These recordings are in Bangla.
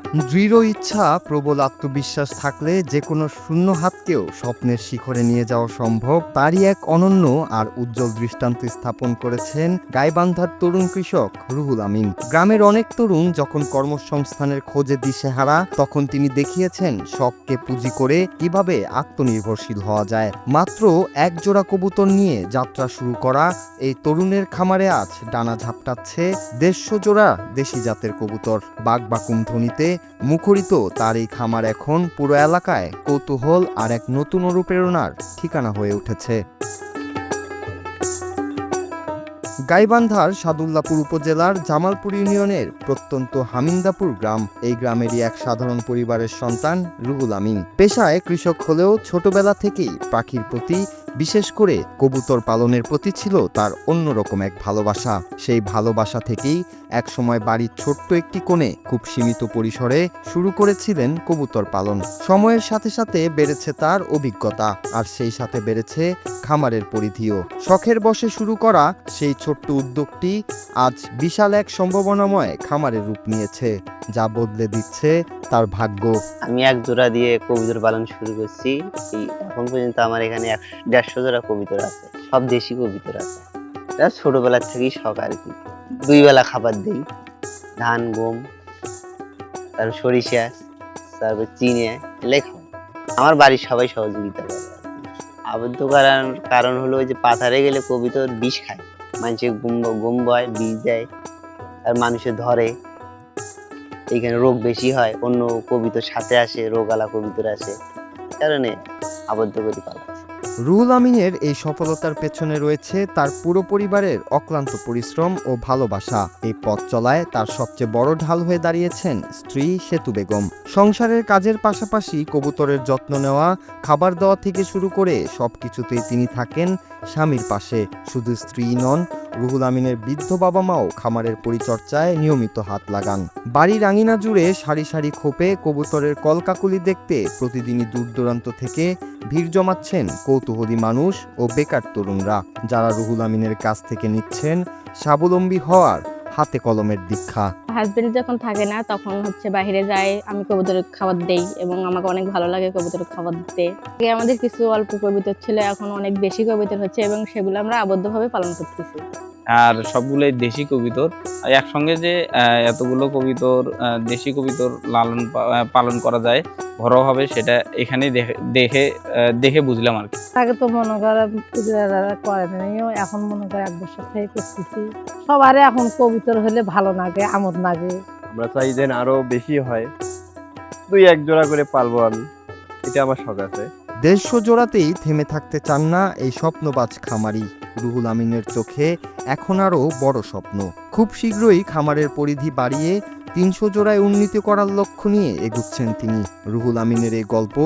দৃঢ় ইচ্ছা, প্রবল আত্মবিশ্বাস থাকলে যে কোনো শূন্য হাতকেও স্বপ্নের শিখরে নিয়ে যাওয়া সম্ভব। তারই এক অনন্য আর উজ্জ্বল দৃষ্টান্ত স্থাপন করেছেন গাইবান্ধার তরুণ কৃষক রুহুল আমিন। গ্রামের অনেক তরুণ যখন কর্মসংস্থানের খোঁজে দিশেহারা, তখন তিনি দেখিয়েছেন শখকে পুঁজি করে কিভাবে আত্মনির্ভরশীল হওয়া যায়। মাত্র এক জোড়া কবুতর নিয়ে যাত্রা শুরু করা এই তরুণের খামারে আজ ডানা ঝাপটাচ্ছে 150 জোড়া দেশি জাতের কবুতর। বাকবাকুম ধ্বনিতে মুখরিত তার এই খামার এখন পুরো এলাকায় কৌতূহল আর এক নতুন অনুপ্রেরণার ঠিকানা হয়ে উঠেছে। গাইবান্ধার সাদুল্লাপুর উপজেলার জামালপুর ইউনিয়নের প্রত্যন্ত হামিন্দাপুর গ্রাম। এই গ্রামেরই এক সাধারণ পরিবারের সন্তান রুহুল আমিন। পেশায় কৃষক হলেও ছোটবেলা থেকেই পাখির প্রতি, বিশেষ করে কবুতর পালনের প্রতি ছিল তার অন্যরকম এক ভালোবাসা। সেই ভালোবাসা থেকেই একসময় বাড়ির ছোট্ট একটি কোণে খুব সীমিত পরিসরে শুরু করেছিলেন কবুতর পালন। সময়ের সাথে সাথে বেড়েছে তার অভিজ্ঞতা, আর সেই সাথে বেড়েছে খামারের পরিধিও। শখের বশে শুরু করা সেই ছোট্ট উদ্যোগটি আজ বিশাল এক সম্ভাবনাময় খামারের রূপ নিয়েছে, যা বদলে দিচ্ছে তার ভাগ্য। আমি এক জোড়া দিয়ে কবুতর পালন শুরু করছি। এখন পর্যন্ত আমার এখানে 150 জোড়া কবুতর আছে, সব দেশি কবুতর আছে। এটা ছোটবেলার থেকেই শখ আর কি। 2 বেলা খাবার দিই, ধান, গম, তারপর সরিষা, তারপর চিনি, এলে খাও। আমার বাড়ির সবাই সহযোগিতা করে। আবদ্ধ করার কারণ হলো যে পাথারে গেলে কবুতর বিষ খায়, মানুষের গম বয়, বিষ দেয়, আর মানুষে ধরে। এইখানে রোগ বেশি হয়, অন্য কবুতর সাথে আসে, রোগালা কবুতর আসে, কারণে আবদ্ধ করে পালাচ্ছে। রুহুল আমিনের এই সফলতার পেছনে রয়েছে তার পুরো পরিবারের অক্লান্ত পরিশ্রম ও ভালোবাসা। এই পথ চলায় তার সবচেয়ে বড় ঢাল হয়ে দাঁড়িয়েছেন স্ত্রী সেতু বেগম। সংসারের কাজের পাশাপাশি কবুতরের যত্ন নেওয়া, খাবার দেওয়া থেকে শুরু করে সবকিছুতেই তিনি থাকেন স্বামীর পাশে। শুধু স্ত্রী নন, রুহুল আমিনের বৃদ্ধ বাবা মাও খামারের পরিচর্যায় নিয়মিত হাত লাগান। বাড়ির আঙিনা জুড়ে সারি সারি খোপে কবুতরের কলকাকুলি দেখতে প্রতিদিনই দূর দূরান্ত থেকে ভিড় জমাচ্ছেন কৌতূহলী মানুষ ও বেকার তরুণরা, যারা রুহুল আমিনের কাছ থেকে নিচ্ছেন স্বাবলম্বী হওয়ার হাতে কলমের দীক্ষা। হাজবেন্ড যখন থাকে না তখন বাইরে যায়, আমি কবুতরের খাবার দেই এবং আমাকে অনেক ভালো লাগে কবুতরের খাবার দিতে। আগে আমাদের কিছু অল্প কবুতর ছিল, এখন অনেক বেশি কবুতর হচ্ছে এবং সেগুলো আমরা আবদ্ধভাবে পালন করতেছি। আর সবগুলোই দেশি কবুতর। একসঙ্গে যে এতগুলো কবুতর, দেশি কবুতর লালন পালন করা যায় ঘরোয়াভাবে, সেটা এখানেই দেখে বুঝলাম আর কি। আগে তো মনে করেন করে নিও, এখন মনে করে 1 বছর থেকে করতেছি। সবারই এখন কবুতর হলে ভালো লাগে, আমোদ লাগে। আমরা চাই যেন আরো বেশি হয়, 2-1 জোড়া করে পালবো আমি, এটা আমার শখ আছে। 150 জোড়াতেই থেমে থাকতে চান না এই স্বপ্নবাজ খামারি। রুহুল আমিনের চোখে এখন আরও বড় স্বপ্ন। খুব শীঘ্রই খামারের পরিধি বাড়িয়ে 300 জোড়ায় উন্নীত করার লক্ষ্য নিয়ে এগুচ্ছেন তিনি। রুহুল আমিনের এই গল্প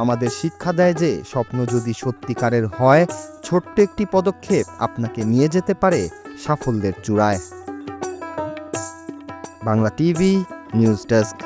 আমাদের শিক্ষা দেয় যে স্বপ্ন যদি সত্যিকারের হয়, ছোট্ট একটি পদক্ষেপ আপনাকে নিয়ে যেতে পারে সাফল্যের চূড়ায়। Bangla TV news desk.